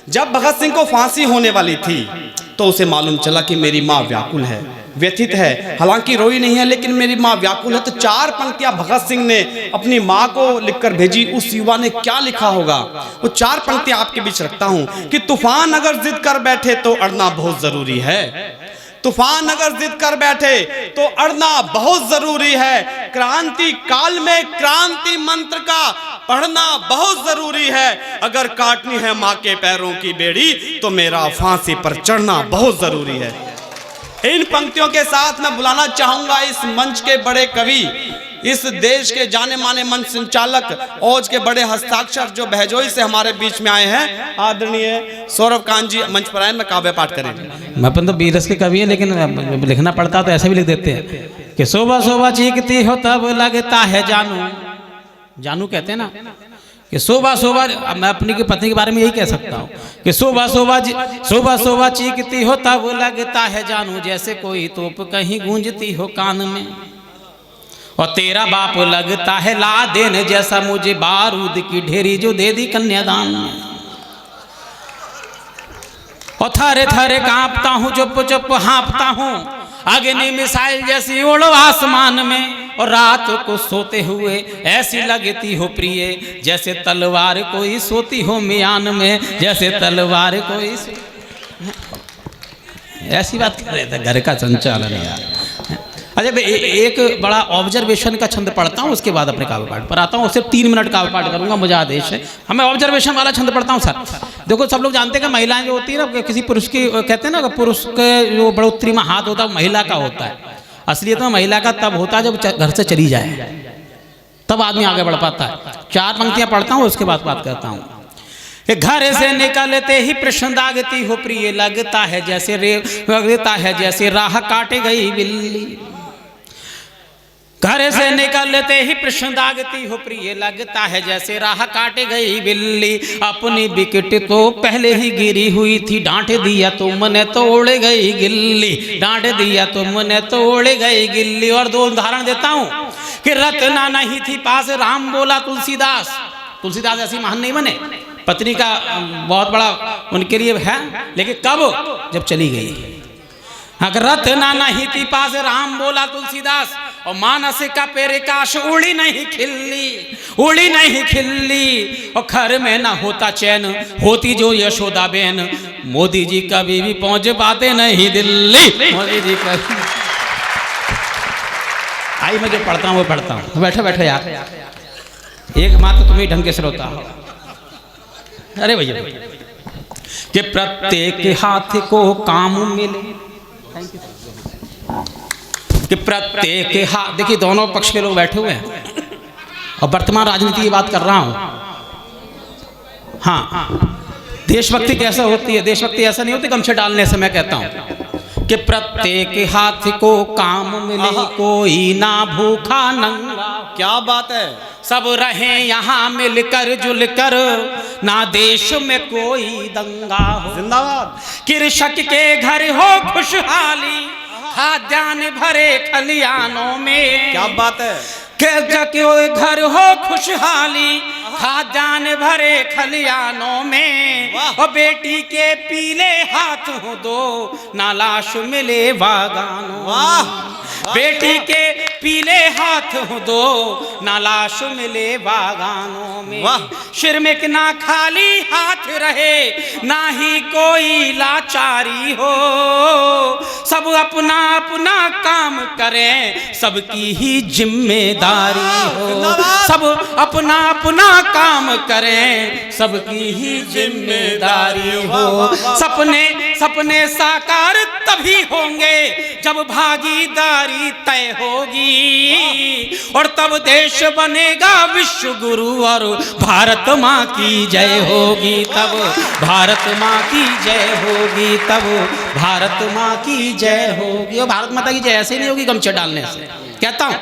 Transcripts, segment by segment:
जब भगत सिंह को फांसी होने वाली थी तो उसे मालूम चला कि मेरी माँ व्याकुल है, व्यथित है, हालांकि रोई नहीं है लेकिन मेरी माँ व्याकुल है। तो 4 पंक्तियां भगत सिंह ने अपनी माँ को लिखकर भेजी। उस युवा ने क्या लिखा होगा वो 4 पंक्तियां आपके बीच रखता हूं कि तूफान अगर जिद कर बैठे तो अड़ना बहुत जरूरी है, तूफान अगर जिद कर बैठे तो अड़ना बहुत जरूरी है, क्रांति काल में क्रांति मंत्र का पढ़ना बहुत जरूरी है, अगर काटनी है माँ के पैरों की बेड़ी तो मेरा फांसी पर चढ़ना बहुत जरूरी है। इन पंक्तियों के साथ मैं बुलाना चाहूंगा इस मंच के बड़े कवि, इस देश के जाने माने मंच संचालक, औज के बड़े हस्ताक्षर जो बहजोई से हमारे बीच में आए हैं, आदरणीय सौरभ कांत जी मंच पर आए, मैं काव्य पाठ करेंगे। अपन तो बीरस के कवि है लेकिन लिखना पड़ता तो ऐसा भी लिख देते हैं कि सुबह सुबह चीखती हो तब लगता है जानू, जानू कहते हैं ना कि सुबह सुबह, मैं अपनी की पत्नी के बारे में यही कह सकता हूँ कि सुबह सुबह चीखती हो तब लगता है जानू, जैसे कोई तोप कहीं गूंजती हो कान में, और तेरा बाप लगता है लादेन जैसा मुझे बारूद की ढेरी जो दे दी कन्यादान में, और थरे थरे कांपता हूँ, चुप चुप हाँपता हूँ, अग्नि मिसाइल जैसी उड़ो आसमान में, और रात को सोते हुए ऐसी लगती हो प्रिय जैसे तलवार कोई सोती हो मियान में, जैसे तलवार कोई ऐसी बात कर रहे थे घर का संचालन यार। अच्छा, एक बड़ा ऑब्जर्वेशन का छंद पढ़ता हूँ, उसके बाद अपने काव्य पाठ पर आता हूँ। सिर्फ 3 मिनट काव्य पाठ करूंगा, मुझे आदेश है। हमें ऑब्जर्वेशन वाला छंद पढ़ता हूँ सर। देखो सब लोग जानते हैं कि महिलाएं जो होती है ना, किसी पुरुष की कहते हैं ना, पुरुष के जो बढ़ोतरी में हाथ होता है महिला का होता है। असलियत में महिला का तब होता है जब घर से चली जाए, तब आदमी आगे बढ़ पाता है। 4 पंक्तियां पढ़ता हूँ, उसके बाद बात करता हूँ। घर से निकलते ही प्रश्न दागती हो प्रिय लगता है जैसे राह काटे गई बिल्ली, घर से निकलते ही प्रश्न दागती हो प्रिय लगता है जैसे राह काटे गई बिल्ली, अपनी विकेट तो पहले ही गिरी हुई थी, डांट दिया तुमने तो उड़ गई गिल्ली, डांट दिया तुमने तो उड़ गई गिल्ली। और 2 उदाहरण देता हूं कि रत्ना नहीं थी पास, राम बोला तुलसीदास, तुलसीदास ऐसी महान नहीं बने, पत्नी का बहुत बड़ा उनके लिए है, लेकिन कब, जब चली गई। अगर रत्ना नहीं थी पास, राम बोला तुलसीदास, और मानस का पेरे काश उड़ी नहीं खिल्ली, और घर में ना होता चैन होती जो यशोदा बेन, मोदी जी कभी भी पहुंच पाते नहीं दिल्ली, मोदी जी कभी। आई मैं जो पढ़ता हूँ वो पढ़ता हूँ। बैठो बैठो यार, एक मात्र तुम्हें ढंग के श्रोता हो। अरे भैया कि प्रत्येक हाथ को काम मिले, कि प्रत्येक हाथ, देखिए दोनों पक्ष के लोग बैठे हुए हैं और वर्तमान राजनीति की बात कर रहा हूं। हाँ, देशभक्ति कैसे होती है? देशभक्ति ऐसा नहीं होती गमछे डालने से। मैं कहता हूं कि प्रत्येक हाथ को काम मिले, कोई ना भूखा नंगा। क्या बात है। सब रहे यहाँ मिलकर जुलकर, ना देश में कोई दंगा हो। जिंदाबाद। कृषक के घर हो खुशहाली, खाद्यान्न भरे खलियानों में। क्या बात है। के घर हो खुशहाली, खाद्यान्न भरे खलियानों में, और बेटी के पीले हाथ हो दो, ना लाश मिले बागानों। बेटी के पीले हाथ हो दो, ना लाश मिले बागानों में। सिर में ना खाली हाथ रहे, ना ही कोई लाचारी हो, सब अपना अपना काम करें, सबकी ही जिम्मेदारी हो। सब अपना अपना काम करें, सबकी ही जिम्मेदारी हो। सपने सपने साकार तभी होंगे जब भागीदारी तय होगी, और तब देश बनेगा विश्व गुरु, और भारत माँ की जय होगी। तब भारत माँ की जय होगी, तब भारत माँ की जय होगी। और भारत माता की जय ऐसे नहीं होगी गमछे डालने से, कहता हूं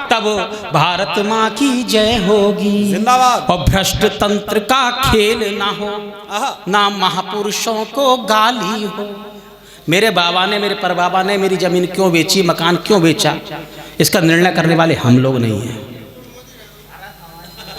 तब भारत माँ की जय होगी। जिंदाबाद। और भ्रष्ट तंत्र का खेल ना हो, ना महापुरुषों को गाली हो। मेरे बाबा ने, मेरे परबाबा ने मेरी जमीन क्यों बेची, मकान क्यों बेचा, इसका निर्णय करने वाले हम लोग नहीं हैं।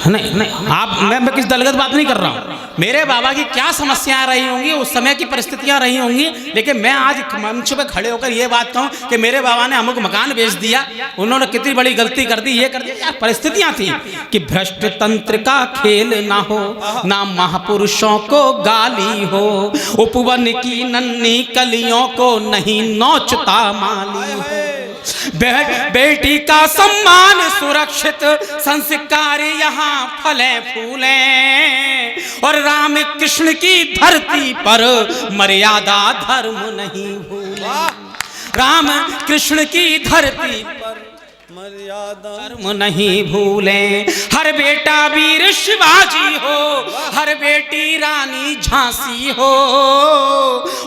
नहीं नहीं, आप मैं किस दलगत बात नहीं कर रहा हूँ। मेरे बाबा की क्या समस्याएं रही होंगी, उस समय की परिस्थितियां रही होंगी, लेकिन मैं आज मंच पे खड़े होकर ये बात कहूँ कि मेरे बाबा ने अमुक मकान बेच दिया, उन्होंने कितनी बड़ी गलती कर दी, ये कर दिया। यार परिस्थितियां थी कि भ्रष्ट तंत्र का खेल ना हो, ना महापुरुषों को गाली हो, उपवन की नन्ही कलियों को नहीं नोचता माली हो, बेटी का सम्मान सुरक्षित, संस्कार यहाँ फले फूले, और राम कृष्ण की धरती पर मर्यादा धर्म नहीं भूले। राम कृष्ण की धरती पर मर्यादा धर्म नहीं भूले। हर बेटा वीर शिवाजी हो, हर बेटी रानी झांसी हो,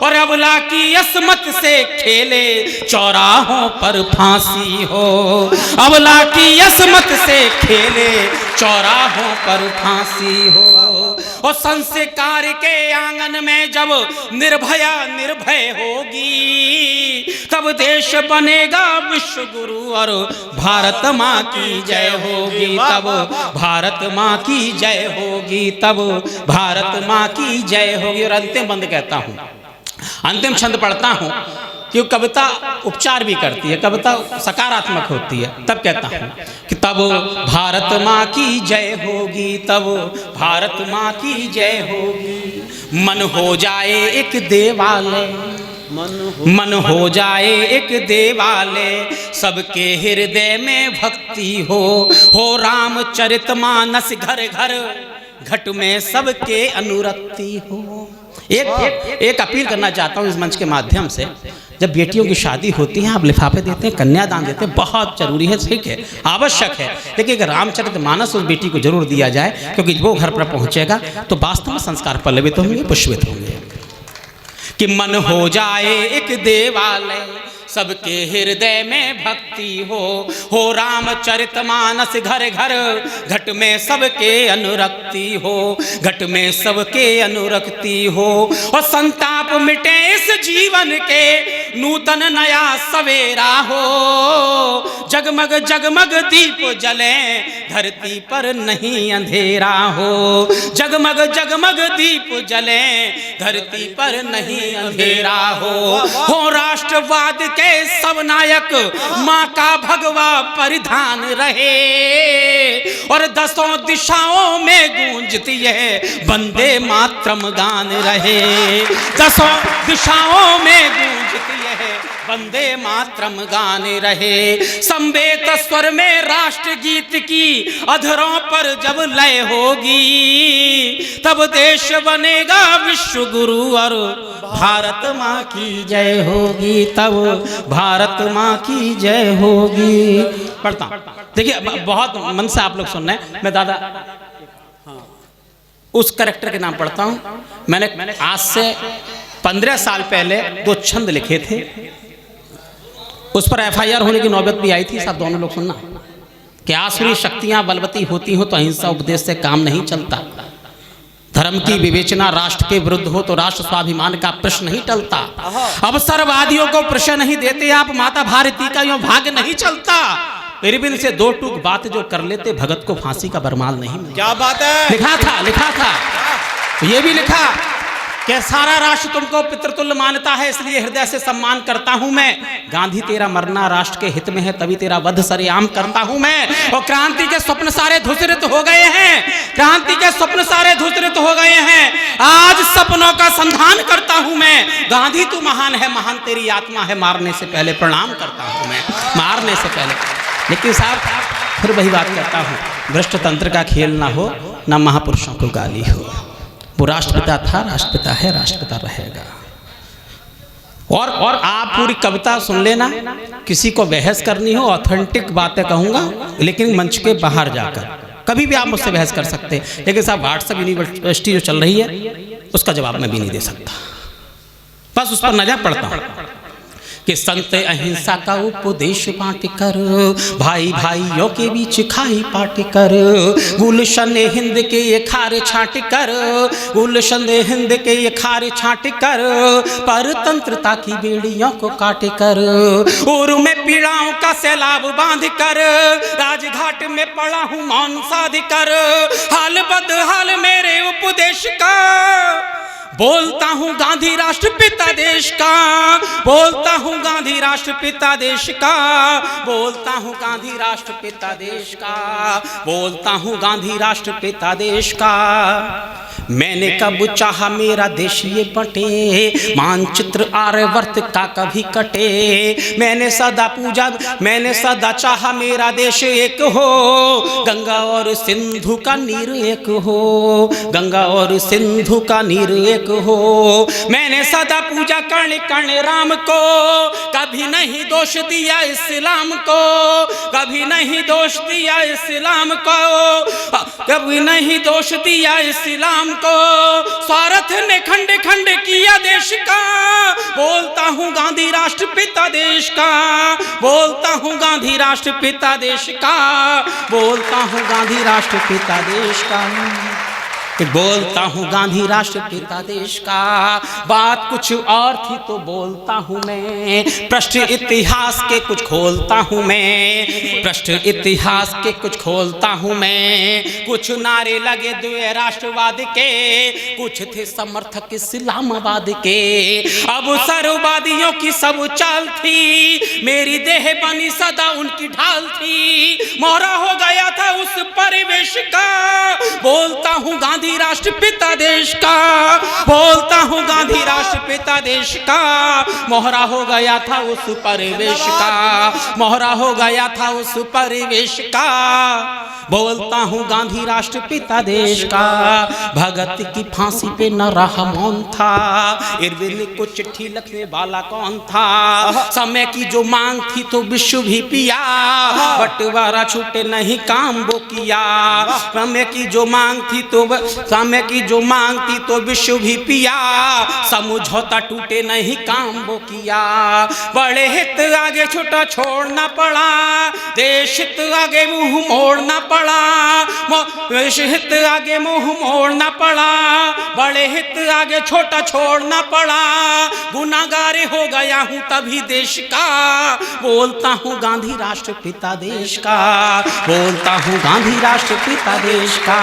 और अबला की असमत से खेले चौराहों पर फांसी हो, अबला की असमत से खेले चौराहों पर फांसी हो। और संस्कार के आंगन में जब निर्भया निर्भय होगी, तब देश बनेगा विश्व गुरु और भारत माँ की जय होगी, तब भारत माँ की जय होगी, तब भारत माँ की जय होगी। और अंतिम बंद कहता हूँ, अंतिम छंद पढ़ता हूँ, क्योंकि कविता उपचार भी करती है, कविता सकारात्मक होती है। तब कहता हूँ कि तब भारत माँ की जय होगी, तब भारत माँ की जय होगी। मन हो जाए एक देवालय, मन हो जाए एक देवालय, सबके हृदय में भक्ति हो रामचरितमानस घर घर, घट में सबके अनुरक्ति हो। एक अपील करना चाहता हूँ इस मंच के माध्यम से, जब बेटियों की शादी होती है आप लिफाफे देते हैं, कन्यादान देते हैं, बहुत जरूरी है, ठीक है, आवश्यक है, लेकिन अगर रामचरितमानस उस बेटी को जरूर दिया जाए, क्योंकि वो घर पर पहुंचेगा तो वास्तव में संस्कार पल्लवित होंगे, पुष्पित होंगे। कि मन हो जाए एक देवालय, सबके हृदय में भक्ति हो रामचरितमानस घर घर, घट में सबके अनुरक्ति हो, घट में सबके अनुरक्ति हो। और संताप मिटे इस जीवन के, नूतन नया सवेरा हो, जगमग जगमग दीप जले, धरती पर नहीं अंधेरा हो, जगमग जगमग दीप जले, धरती पर नहीं अंधेरा हो राष्ट्रवाद के सब नायक माँ का भगवा परिधान रहे, और दसों दिशाओं में गूंजती है वंदे मातरम गान रहे, दसों दिशाओं में गूंजती है वंदे मातरम गान रहे। संवेद स्वर में राष्ट्र गीत की अधरों पर जब लय होगी, तब देश बनेगा विश्व गुरु और भारत माँ की जय होगी, तब भारत माँ की जय होगी। पढ़ता देखिए, बहुत मन से आप लोग सुन रहे हैं, मैं दादा उस कैरेक्टर के नाम पढ़ता हूँ। मैंने आज से 15 साल पहले 2 छंद लिखे थे, उस पर FIR होने की नौबत भी आई थी। सब दोनों लोग सुनना कि आसुरी शक्तियां बलवती होती हो तो अहिंसा उपदेश से काम नहीं चलता, धर्म की विवेचना राष्ट्र के विरुद्ध हो तो राष्ट्र स्वाभिमान का प्रश्न नहीं टलता, अवसरवादियों को प्रश्न नहीं देते आप, माता भारती का यूं भाग्य नहीं चलता, रिबिन से 2 टूक बात जो कर लेते भगत को फांसी का बरमाल नहीं मिलता। क्या बात है, लिखा था ये भी लिखा कि सारा राष्ट्र तुमको पितृतुल्य मानता है, इसलिए हृदय से सम्मान करता हूं मैं, गांधी तेरा मरना राष्ट्र के हित में है, तभी तेरा वध सरेआम करता हूं मैं। और क्रांति के स्वप्न सारे धूसरित हो गए हैं, क्रांति के स्वप्न सारे धूसरित हो गए हैं, आज सपनों का संधान करता हूं मैं। गांधी तू महान है, महान तेरी आत्मा है, मारने से पहले प्रणाम करता हूं मैं, मारने से पहले। लेकिन साहब फिर वही बात करता हूं, भ्रष्ट तंत्र का खेल ना हो, ना महापुरुषों को गाली हो। वो राष्ट्रपिता था, राष्ट्रपिता है, राष्ट्रपिता रहेगा। और आप पूरी कविता सुन लेना, किसी को बहस करनी हो ऑथेंटिक बातें कहूंगा, लेकिन मंच के बाहर जाकर कभी भी आप मुझसे बहस कर सकते हैं, लेकिन साहब व्हाट्सएप यूनिवर्सिटी जो चल रही है उसका जवाब मैं भी नहीं दे सकता। बस उस पर नजर पड़ता हूं कि संत अहिंसा का उपदेश बांट कर, भाई भाइयों के बीच खाई पाट कर, गुलशन हिंद के ये खार छाट कर, गुलशन हिंद के ये खार छाट कर, परतंत्रता की बेड़ियों को काट कर, और में पीड़ाओं का सैलाब बांध कर, राजघाट में पड़ा हूँ मौन साध कर, हाल बदहाल मेरे उपदेश का, बोलता हूँ गांधी राष्ट्रपिता देश का, बोलता हूँ गांधी राष्ट्रपिता देश का, बोलता हूँ गांधी राष्ट्रपिता देश का, बोलता हूँ गांधी राष्ट्रपिता देश का। मैंने कब चाहा मेरा देश ये बटे, मानचित्र आर्यवर्त का कभी कटे, मैंने सदा चाहा मेरा देश एक हो, गंगा और सिंधु का नीर एक हो, गंगा और सिंधु का नीर एक हो। मैंने सदा पूजा कर्ण कर्ण राम को, कभी नहीं दोष दिया इस्लाम को, कभी नहीं दोष दिया इस्लाम को, कभी नहीं दोष दिया इस्लाम को, स्वार्थ ने खंड खंड किया देश का, बोलता हूँ गांधी राष्ट्रपिता देश का, बोलता हूँ गांधी राष्ट्रपिता देश का, बोलता हूँ गांधी राष्ट्रपिता देश का, बोलता हूँ गांधी राष्ट्रपिता देश का। बात कुछ और थी तो बोलता हूँ मैं, पृष्ठ इतिहास के कुछ खोलता हूँ मैं, पृष्ठ इतिहास के कुछ खोलता हूँ मैं। कुछ नारे लगे द्वे राष्ट्रवाद के, कुछ थे समर्थक इस्लामाबाद के, अब सर्ववादियों की सब चाल थी, मेरी देह बनी सदा उनकी ढाल थी, मोहरा हो गया था उस परिवेश का, बोलता हूँ गांधी राष्ट्रपिता देश का, बोलता हूँ गांधी राष्ट्रपिता देश का, मोहरा हो गया था उस परिवेश का, मोहरा हो गया था उस परिवेश का, बोलता हूँ गांधी राष्ट्रपिता देश का। भगत की फांसी पे न रहा मौन था, इरविन को चिट्ठी लिखने वाला कौन था, समय की जो मांग थी तो विश्व भी पिया, बंटवारा छूटे नहीं काम वो किया, समय की जो मांग थी तो समय की जो मांग थी तो विश्व भी पिया, समझौता टूटे नहीं काम वो किया, बड़े हित आगे छोटा छोड़ना पड़ा, देश हित आगे मुंह मोड़ना पड़ा, देश हित आगे मुंह मोड़ना पड़ा, बड़े हित आगे छोटा छोड़ना पड़ा, गुनाहगार हो गया हूँ तभी देश का, बोलता हूँ गांधी राष्ट्रपिता देश का, बोलता हूँ गांधी राष्ट्रपिता देश का।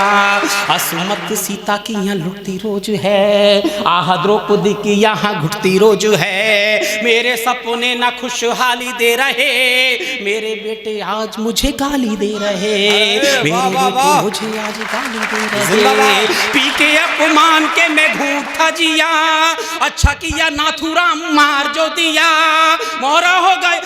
असुमत सीता की यहाँ लुटती रोज है, आह द्रौपदी की यहाँ घुटती रोज है, मेरे सपने ना खुशहाली दे रहे, मेरे बेटे आज मुझे गाली दे रहे, मेरे बेटे मुझे आज गाली दे रहे, पी के अपमान के मैं घूंटा जिया, अच्छा किया नाथुराम मार जो दिया, मोरा हो गए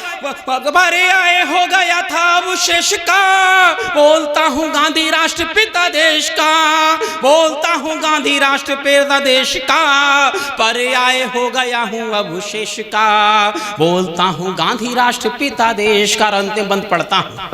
भरे आए हो गया था अवशेष का, बोलता हूँ गांधी राष्ट्रपिता देश का, बोलता हूँ गांधी राष्ट्रपिता देश का, पर आए हो गया हूँ अवशेष का, बोलता हूँ गांधी राष्ट्रपिता देश का। अंतिम बंद पढ़ता हूँ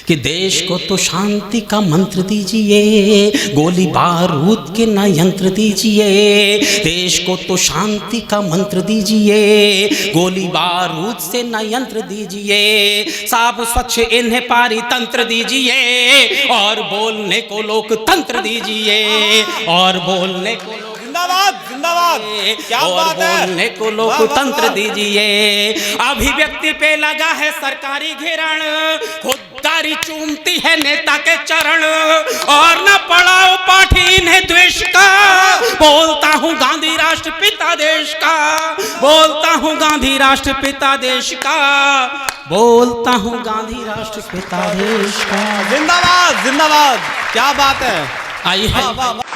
कि देश को तो शांति का मंत्र दीजिए, गोली बारूद के ना यंत्र दीजिए, देश को तो शांति का मंत्र दीजिए, गोली बारूद से ना यंत्र दीजिए, साफ स्वच्छ इन्हें पारी तंत्र दीजिए, और बोलने को लोकतंत्र दीजिए, और बोलने को जिंदाबाद जिंदाबाद, क्या बात है, बोलने को लोकतंत्र दीजिए। अभिव्यक्ति पे लगा है सरकारी घेरण, खुददारी चूमती है नेता के चरण, और न पढ़ाओ पाठी इन्हें द्वेष का, बोलता हूँ गांधी राष्ट्रपिता देश का, बोलता हूँ गांधी राष्ट्रपिता देश का, बोलता हूँ गांधी राष्ट्रपिता देश का। जिंदाबाद जिंदाबाद, क्या बात है। आई है